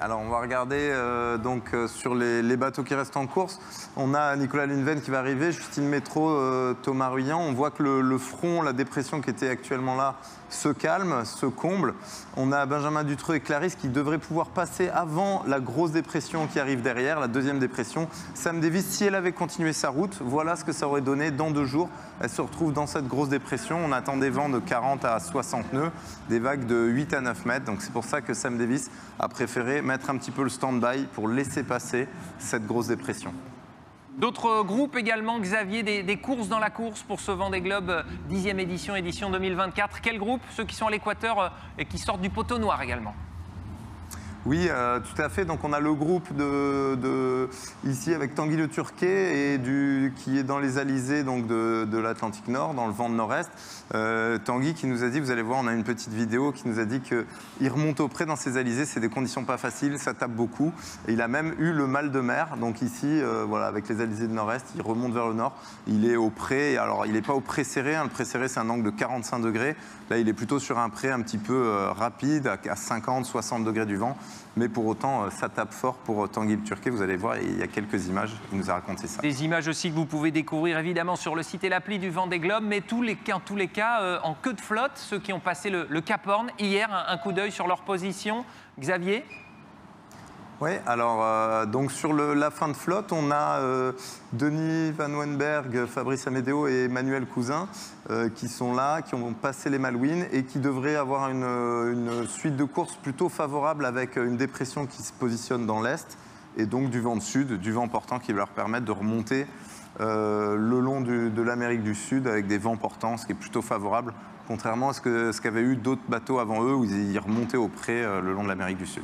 alors on va regarder sur les bateaux qui restent en course. On a Nicolas Lundven qui va arriver, Justine Métro, Thomas Ruyant. On voit que le front, la dépression qui était actuellement là, se calme, se comble. On a Benjamin Dutreux et Clarisse qui devraient pouvoir passer avant la grosse dépression qui arrive derrière, la deuxième dépression. Sam Davis, si elle avait continué sa route, voilà ce que ça aurait donné dans 2 jours. Elle se retrouve dans cette grosse dépression. On attend des vents de 40 à 60 nœuds, des vagues de 8 à 9 mètres. Donc c'est pour ça que Sam Davis a préféré mettre un petit peu le stand-by pour laisser passer cette grosse dépression. D'autres groupes également, Xavier, des courses dans la course pour ce Vendée Globe 10e édition 2024. Quel groupe? Ceux qui sont à l'équateur et qui sortent du poteau noir également. Oui, tout à fait. Donc on a le groupe ici avec Tanguy Le Turquet qui est dans les alizés donc de l'Atlantique Nord, dans le vent de nord-est. Tanguy qui nous a dit, vous allez voir, on a une petite vidéo qui nous a dit qu'il remonte au près dans ces alizés, c'est des conditions pas faciles, ça tape beaucoup. Et il a même eu le mal de mer. Donc ici, voilà, avec les alizés de nord-est, il remonte vers le nord. Il est au près. Alors il n'est pas au près serré. Le près serré, c'est un angle de 45 degrés. Là, il est plutôt sur un près un petit peu rapide, à 50, 60 degrés du vent. Mais pour autant, ça tape fort pour Tanguy Le Turquet. Vous allez voir, il y a quelques images. Il nous a raconté ça. Des images aussi que vous pouvez découvrir évidemment sur le site et l'appli du Vendée Globe. Mais en tous les cas, en queue de flotte, ceux qui ont passé le Cap Horn hier, un coup d'œil sur leur position. Xavier? Oui, alors donc sur la fin de flotte, on a Denis Van Wenberg, Fabrice Amédéo et Emmanuel Cousin qui sont là, qui ont passé les Malouines et qui devraient avoir une suite de courses plutôt favorable avec une dépression qui se positionne dans l'est et donc du vent de sud, du vent portant qui va leur permettre de remonter le long de l'Amérique du Sud avec des vents portants, ce qui est plutôt favorable, contrairement à ce qu'avaient eu d'autres bateaux avant eux où ils remontaient au près le long de l'Amérique du Sud.